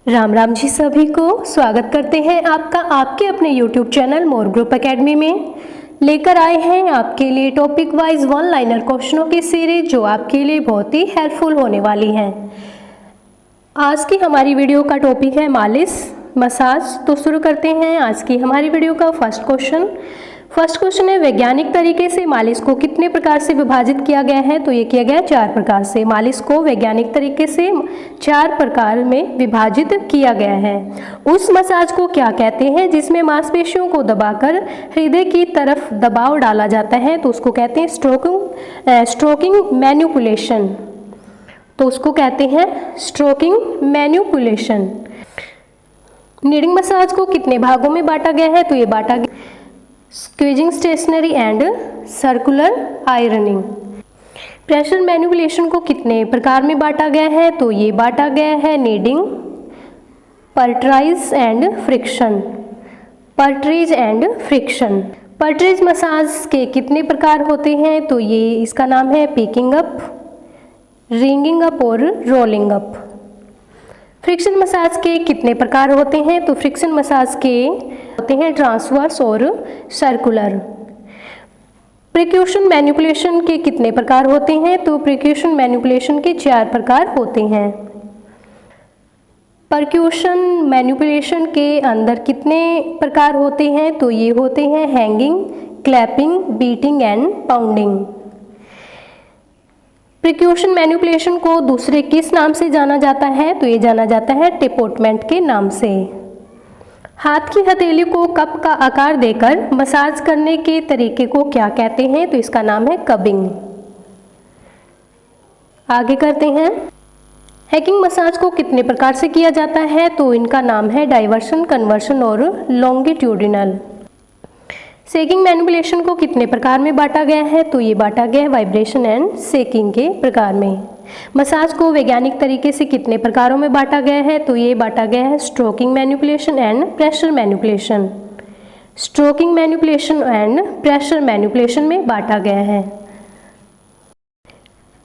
राम राम जी, सभी को स्वागत करते हैं आपका आपके अपने YouTube चैनल मोर ग्रुप एकेडमी में। लेकर आए हैं आपके लिए टॉपिक वाइज वन लाइनर क्वेश्चनों की सीरीज जो आपके लिए बहुत ही हेल्पफुल होने वाली हैं। आज की हमारी वीडियो का टॉपिक है मालिश मसाज। तो शुरू करते हैं आज की हमारी वीडियो का फर्स्ट क्वेश्चन है वैज्ञानिक तरीके से मालिश को कितने प्रकार से विभाजित किया गया है। तो ये किया गया 4 प्रकार से। मालिश को वैज्ञानिक तरीके से 4 प्रकार में विभाजित किया गया है। उस मसाज को क्या कहते हैं जिसमें मांसपेशियों को दबाकर हृदय की तरफ दबाव डाला जाता है। तो उसको कहते हैं स्ट्रोकिंग मैन्युपुलेशन। तो उसको कहते हैं स्ट्रोकिंग मैन्युपुलेशन। नीडिंग मसाज को कितने भागों में बांटा गया है। तो ये बांटा गया squeezing, stationary and circular ironing. Pressure manipulation को कितने प्रकार में बांटा गया है। तो ये बांटा गया है kneading, petrissage and friction. Petrissage and friction. Petrissage massage के कितने प्रकार होते हैं। तो ये इसका नाम है पिकिंग अप, रिंगिंग अप और रोलिंग अप। फ्रिक्शन मसाज के कितने प्रकार होते हैं। तो फ्रिक्शन मसाज के होते हैं ट्रांसवर्स और सर्कुलर। प्रिक्यूशन मैनिपुलेशन के कितने प्रकार होते हैं। तो प्रिक्यूशन मैनिपुलेशन के 4 प्रकार होते हैं। परक्यूशन मैनिपुलेशन के अंदर कितने प्रकार होते हैं। तो ये होते हैं hanging, clapping, beating and pounding. Percussion manipulation को दूसरे किस नाम से जाना जाता है। तो ये जाना जाता है टेपोटमेंट के नाम से। हाथ की हथेली को कप का आकार देकर मसाज करने के तरीके को क्या कहते हैं। तो इसका नाम है कबिंग। आगे करते हैं। हैकिंग मसाज को कितने प्रकार से किया जाता है। तो इनका नाम है डाइवर्सन, कन्वर्शन और लॉन्गिट्यूडिनल। शेकिंग मैनिपुलेशन को कितने प्रकार में बांटा गया है। तो ये बांटा गया है वाइब्रेशन एंड शेकिंग के प्रकार में। मसाज को वैज्ञानिक तरीके से कितने प्रकारों में बांटा गया है। तो ये बांटा गया है stroking manipulation and pressure manipulation. Stroking manipulation and pressure manipulation में बांटा गया है।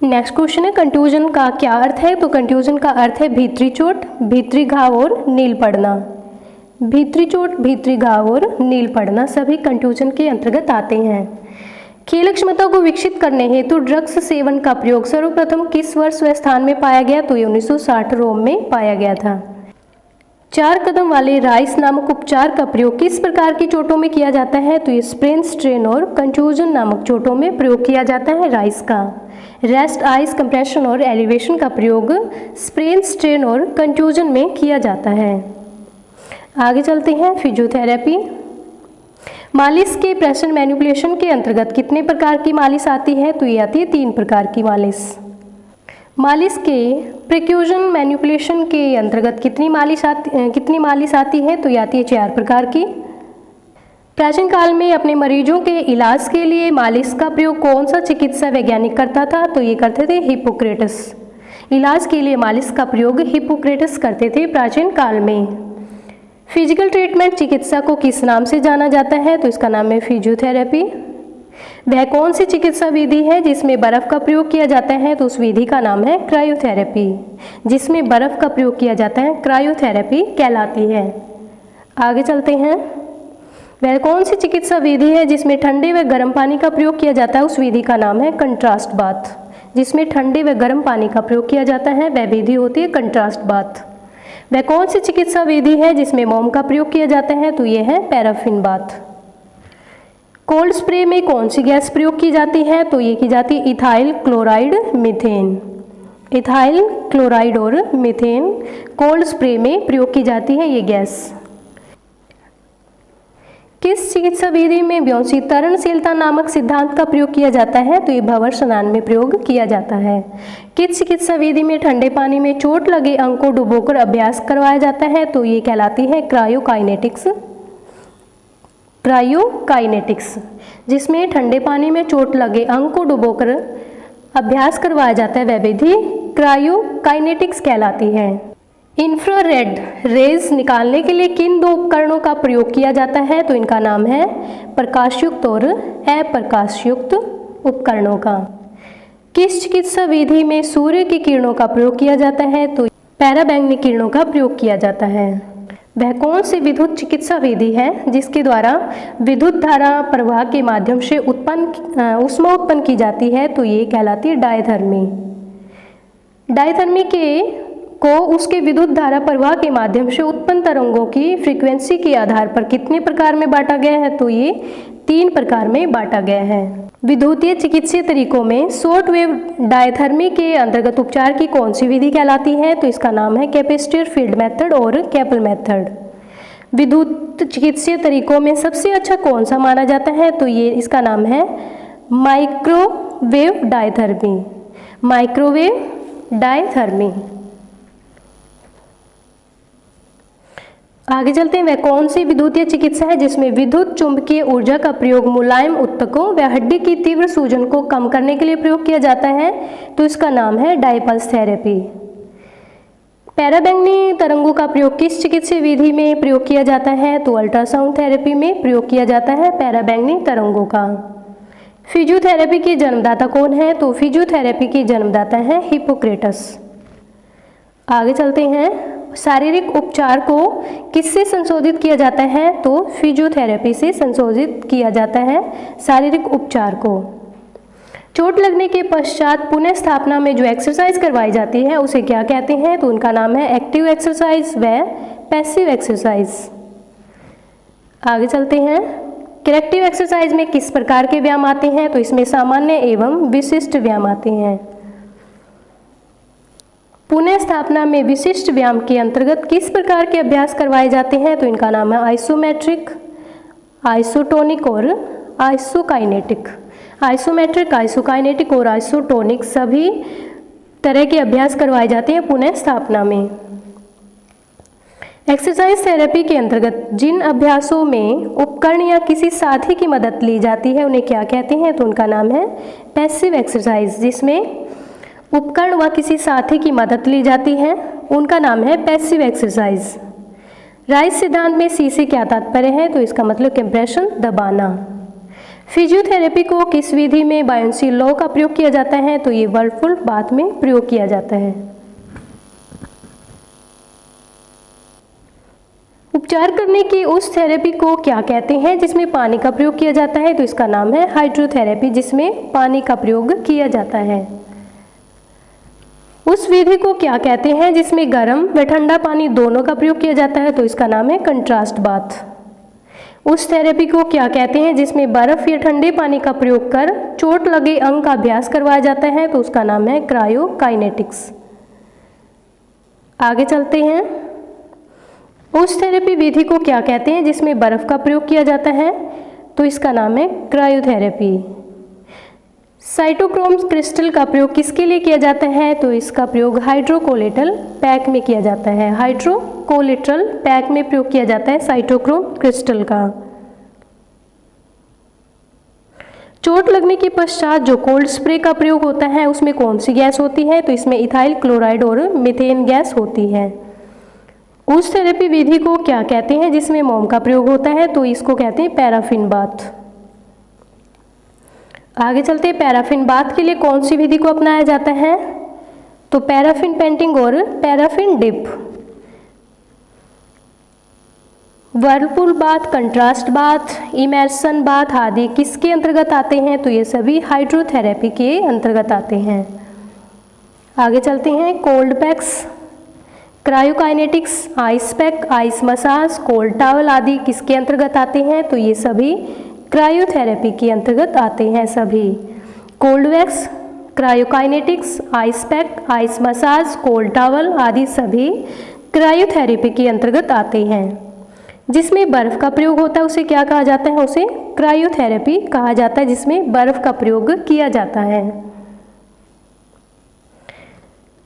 नेक्स्ट क्वेश्चन है कंट्यूजन का क्या अर्थ है। तो कंट्यूजन का अर्थ है भीतरी चोट, भीतरी घाव और नील पड़ना। भीतरी चोट, भीतरी घाव और नील पड़ना सभी कंट्यूजन के अंतर्गत आते हैं। खेल क्षमता को विकसित करने हेतु ड्रग्स सेवन का प्रयोग सर्वप्रथम किस वर्ष व स्थान में पाया गया। तो ये 1960 रोम में पाया गया था। 4 कदम वाले राइस नामक उपचार का प्रयोग किस प्रकार की चोटों में किया जाता है। तो ये स्प्रेन, स्ट्रेन और कंट्यूजन नामक चोटों में प्रयोग किया जाता है राइस का। रेस्ट, आइस कंप्रेशन और एलिवेशन का प्रयोग स्प्रेन, स्ट्रेन और कंट्यूजन में किया जाता है। आगे चलते हैं। फिजियोथेरेपी। मालिश के प्रेशर मैनिपुलेशन के अंतर्गत कितने प्रकार की मालिश आती है। तो ये आती है 3 प्रकार की मालिश। मालिश के प्रिक्यूशन मैनिपुलेशन के अंतर्गत कितनी मालिश आती है। तो ये आती है 4 प्रकार की। प्राचीन काल में अपने मरीजों के इलाज के लिए मालिश का प्रयोग कौन सा चिकित्सा वैज्ञानिक करता था। तो ये करते थे हिप्पोक्रेटस। इलाज के लिए मालिश का प्रयोग हिप्पोक्रेटस करते थे प्राचीन काल में। फिजिकल ट्रीटमेंट चिकित्सा को किस नाम से जाना जाता है। तो इसका नाम है फिजियोथेरेपी। वह कौन सी चिकित्सा विधि है जिसमें बर्फ का प्रयोग किया जाता है। तो उस विधि का नाम है क्रायोथेरेपी। जिसमें बर्फ का प्रयोग किया जाता है क्रायोथेरेपी कहलाती है। आगे चलते हैं। वह कौन सी चिकित्सा विधि है जिसमें ठंडे व गर्म पानी का प्रयोग किया जाता है। उस विधि का नाम है कंट्रास्ट बाथ। जिसमें ठंडे व गर्म पानी का प्रयोग किया जाता है वह विधि होती है कंट्रास्ट बाथ। वह कौन सी चिकित्सा विधि है जिसमें मोम का प्रयोग किया जाता है। तो यह है पैराफिन बाथ। कोल्ड स्प्रे में कौन सी गैस प्रयोग की जाती है। तो ये की जाती है ethyl chloride, methane. Ethyl chloride और मीथेन कोल्ड स्प्रे में प्रयोग की जाती है ये गैस। किस चिकित्सा विधि में व्योमशीतरणशीलता नामक सिद्धांत का प्रयोग किया जाता है। तो ये भंवर स्नान में प्रयोग किया जाता है। किस चिकित्सा विधि में ठंडे पानी में चोट लगे अंग को डुबोकर अभ्यास करवाया जाता है। तो ये कहलाती है क्रायोकाइनेटिक्स। क्रायोकाइनेटिक्स जिसमें ठंडे पानी में चोट लगे अंग को डुबोकर अभ्यास करवाया जाता है वह विधि क्रायोकाइनेटिक्स कहलाती है। इंफ्रारेड रेज निकालने के लिए किन 2 उपकरणों का प्रयोग किया जाता है। तो इनका नाम है प्रकाशयुक्त और अप्रकाशयुक्त उपकरणों का। किस चिकित्सा विधि में सूर्य की किरणों का प्रयोग किया जाता है। तो पैराबैंगनी किरणों का प्रयोग किया जाता है। वह कौन सी विद्युत चिकित्सा विधि है जिसके द्वारा विद्युत धारा प्रवाह के माध्यम से ऊष्मा उत्पन्न की जाती है? तो ये कहलाती है डायथर्मी। डायथर्मी को उसके विद्युत धारा प्रवाह के माध्यम से उत्पन्न तरंगों की फ्रीक्वेंसी के आधार पर कितने प्रकार में बांटा गया है? तो ये 3 प्रकार में बांटा गया है। विद्युतीय चिकित्सीय तरीकों में शॉर्ट वेव डायथर्मी के अंतर्गत उपचार की कौन सी विधि कहलाती है? तो इसका नाम है कैपेसिटर फील्ड मेथड और कैपल मेथड। विद्युत चिकित्सीय तरीकों में सबसे अच्छा कौन सा माना जाता है? तो ये इसका नाम है माइक्रोवेव डायथर्मी। Microwave diathermy. आगे चलते हैं। वह कौन सी विद्युतीय चिकित्सा है जिसमें विद्युत चुंबकीय ऊर्जा का प्रयोग मुलायम ऊतकों व हड्डी की तीव्र सूजन को कम करने के लिए प्रयोग किया जाता है? तो इसका नाम है डायपल्स थेरेपी। पैराबैंगनी तरंगों का प्रयोग किस चिकित्सीय विधि में प्रयोग किया जाता है? तो अल्ट्रासाउंड थेरेपी में प्रयोग किया जाता है पैराबैंगनी तरंगों का। फिजियोथेरेपी की जन्मदाता कौन है? तो फिजियोथेरेपी की जन्मदाता है हिप्पोक्रेटस। आगे चलते हैं। शारीरिक उपचार को किससे संशोधित किया जाता है? तो फिजियोथेरेपी से संशोधित किया जाता है शारीरिक उपचार को। चोट लगने के पश्चात पुनः स्थापना में जो एक्सरसाइज करवाई जाती है उसे क्या कहते हैं? तो उनका नाम है एक्टिव एक्सरसाइज व पैसिव एक्सरसाइज। आगे चलते हैं। करेक्टिव एक्सरसाइज में किस प्रकार के व्यायाम आते हैं? तो इसमें सामान्य एवं विशिष्ट व्यायाम आते हैं। पुनः स्थापना में विशिष्ट व्यायाम के अंतर्गत किस प्रकार के अभ्यास करवाए जाते हैं? तो इनका नाम है आइसोमेट्रिक, आइसोटोनिक और आइसोकाइनेटिक। आइसोमेट्रिक, आइसोकाइनेटिक और आइसोटोनिक सभी तरह के अभ्यास करवाए जाते हैं पुनः स्थापना में। एक्सरसाइज थेरेपी के अंतर्गत जिन अभ्यासों में उपकरण या किसी साथी की मदद ली जाती है उन्हें क्या कहते हैं? तो उनका नाम है पैसिव एक्सरसाइज। जिसमें उपकरण व किसी साथी की मदद ली जाती है उनका नाम है पैसिव एक्सरसाइज। राइस सिद्धांत में सी से क्या तात्पर्य है? तो इसका मतलब कंप्रेशन, दबाना। फिजियोथेरेपी को किस विधि में बायोन्सी लॉ का प्रयोग किया जाता है? तो ये वर्लपुल बाथ में प्रयोग किया जाता है। उपचार करने की उस थेरेपी को क्या कहते हैं जिसमें पानी का प्रयोग किया जाता है? तो इसका नाम है हाइड्रोथेरेपी, जिसमें पानी का प्रयोग किया जाता है। उस विधि को क्या कहते हैं जिसमें गर्म व ठंडा पानी दोनों का प्रयोग किया जाता है? तो इसका नाम है कंट्रास्ट बाथ। उस थेरेपी को क्या कहते हैं जिसमें बर्फ या ठंडे पानी का प्रयोग कर चोट लगे अंग का अभ्यास करवाया जाता है? तो उसका नाम है क्रायोकाइनेटिक्स। आगे चलते हैं। उस थेरेपी विधि को क्या कहते हैं जिसमें बर्फ का प्रयोग किया जाता है? तो इसका नाम है क्रायोथेरेपी। साइटोक्रोम क्रिस्टल का प्रयोग किसके लिए किया जाता है? तो इसका प्रयोग हाइड्रोकोलेटल पैक में किया जाता है। हाइड्रोकोलेटल पैक में प्रयोग किया जाता है साइटोक्रोम क्रिस्टल का। चोट लगने के पश्चात जो कोल्ड स्प्रे का प्रयोग होता है उसमें कौन सी गैस होती है? तो इसमें इथाइल क्लोराइड और मीथेन गैस होती है। उस थेरेपी विधि को क्या कहते हैं जिसमें मोम का प्रयोग होता है? तो इसको कहते हैं पैराफिन बाथ। आगे चलते हैं। पैराफिन बाथ के लिए कौन सी विधि को अपनाया जाता है? तो पैराफिन पेंटिंग और paraffin dip. Whirlpool bath, contrast bath, immersion bath आदि किसके अंतर्गत आते हैं? तो ये सभी हाइड्रोथेरेपी के अंतर्गत आते हैं। आगे चलते हैं। Cold packs, cryokinetics, ice pack, ice massage, cold towel आदि किसके अंतर्गत आते हैं? तो ये सभी क्रायोथेरेपी के अंतर्गत आते हैं सभी। Cold wax, cryokinetics, ice pack, ice massage, cold towel आदि सभी क्रायोथेरेपी के अंतर्गत आते हैं। जिसमें बर्फ का प्रयोग होता है उसे क्या कहा जाता है? उसे क्रायोथेरेपी कहा जाता है, जिसमें बर्फ का प्रयोग किया जाता है।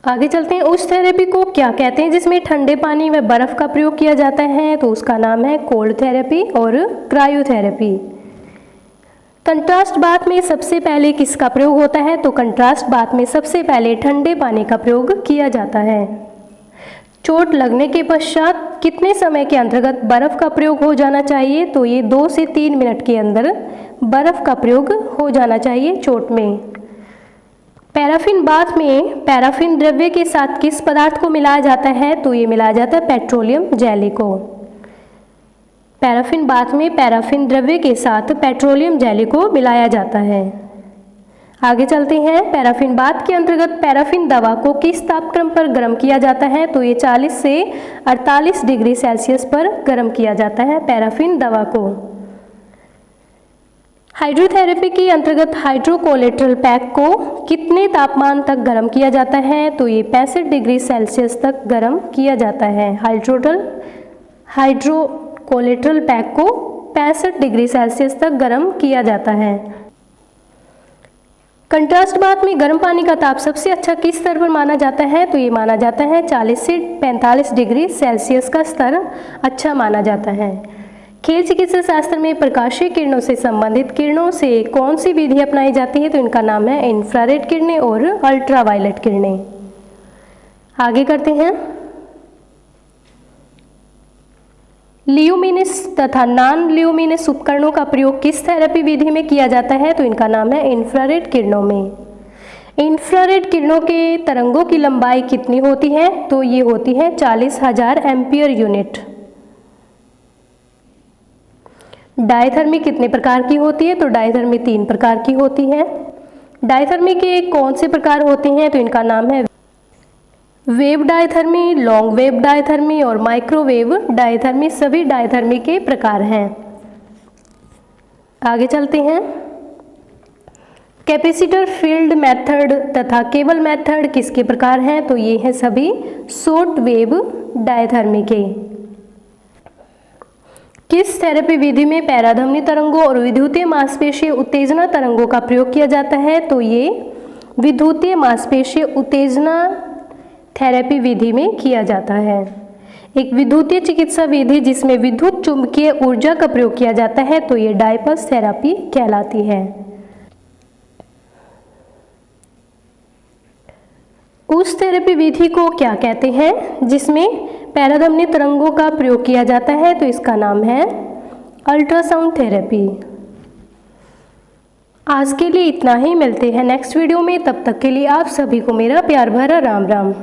आगे चलते हैं। उस थेरेपी को क्या कहते हैं जिसमें ठंडे पानी व बर्फ का प्रयोग किया जाता है? तो उसका नाम है कोल्ड थेरेपी और क्रायोथेरेपी। कंट्रास्ट बाथ में सबसे पहले किसका प्रयोग होता है? तो कंट्रास्ट बाथ में सबसे पहले ठंडे पानी का प्रयोग किया जाता है। चोट लगने के पश्चात कितने समय के अंतर्गत बर्फ का प्रयोग हो जाना चाहिए? तो ये 2 से 3 मिनट के अंदर बर्फ का प्रयोग हो जाना चाहिए चोट में। पैराफिन बाथ में पैराफिन द्रव्य के साथ किस पदार्थ को मिलाया जाता है? तो ये मिलाया जाता है पेट्रोलियम जेली को। पैराफिन बाथ में पैराफिन द्रव्य के साथ पेट्रोलियम जेली को मिलाया जाता है। आगे चलते हैं। पैराफिन बाथ के अंतर्गत पैराफिन दवा को किस तापक्रम पर गर्म किया जाता है? तो ये 40 से 48 डिग्री सेल्सियस पर गर्म किया जाता है पैराफिन दवा को। हाइड्रोथेरेपी के अंतर्गत हाइड्रोकोलेट्रल पैक को कितने तापमान तक गर्म किया जाता है? तो ये 65 डिग्री सेल्सियस तक गर्म किया जाता है। हाइड्रोकोलेट्रल पैक को 65 डिग्री सेल्सियस तक गर्म किया जाता है। कंट्रास्ट बाथ में गर्म पानी का ताप सबसे अच्छा किस स्तर पर माना जाता है? तो ये माना जाता है 40 से 45 डिग्री सेल्सियस का स्तर अच्छा माना जाता है। खेल चिकित्सा शास्त्र में प्रकाशीय किरणों से संबंधित किरणों से कौन सी विधि अपनाई जाती है? तो इनका नाम है इंफ्रारेड किरणें और अल्ट्रावायलेट किरणें। आगे करते हैं। ल्यूमिनेस तथा नॉन ल्यूमिनेस उपकरणों का प्रयोग किस थेरेपी विधि में किया जाता है? तो इनका नाम है इंफ्रारेड किरणों में। इंफ्रारेड किरणों के तरंगों की लंबाई कितनी होती है? तो ये होती है 40,000 एम्पियर यूनिट। डायथर्मी कितने प्रकार की होती है? तो डायथर्मी 3 प्रकार की होती है। डायथर्मी के कौन से प्रकार होते हैं? तो इनका नाम है wave diathermy, long wave diathermy और माइक्रोवेव डायथर्मी। सभी डायथर्मी के प्रकार हैं। आगे चलते हैं। कैपेसिटर फील्ड मेथड तथा केबल मेथड किसके प्रकार हैं? तो ये हैं सभी शॉर्ट वेव डायथर्मी के। किस थेरेपी विधि में पैराधमनी तरंगों और विद्युतीय मांसपेशीय उत्तेजना तरंगों का प्रयोग किया जाता है? तो ये विद्युतीय मांसपेशीय उत्तेजना थेरेपी विधि में किया जाता है। एक विद्युतीय चिकित्सा विधि जिसमें विद्युत चुंबकीय ऊर्जा का प्रयोग किया जाता है तो ये डायपल्स थेरेपी कहलाती है। उस थेरेपी विधि को क्या कहते हैं जिसमें पैराधमनी तरंगों का प्रयोग किया जाता है? तो इसका नाम है अल्ट्रासाउंड थेरेपी। आज के लिए इतना ही। मिलते हैं नेक्स्ट वीडियो में। तब तक के लिए आप सभी को मेरा प्यार भरा राम राम।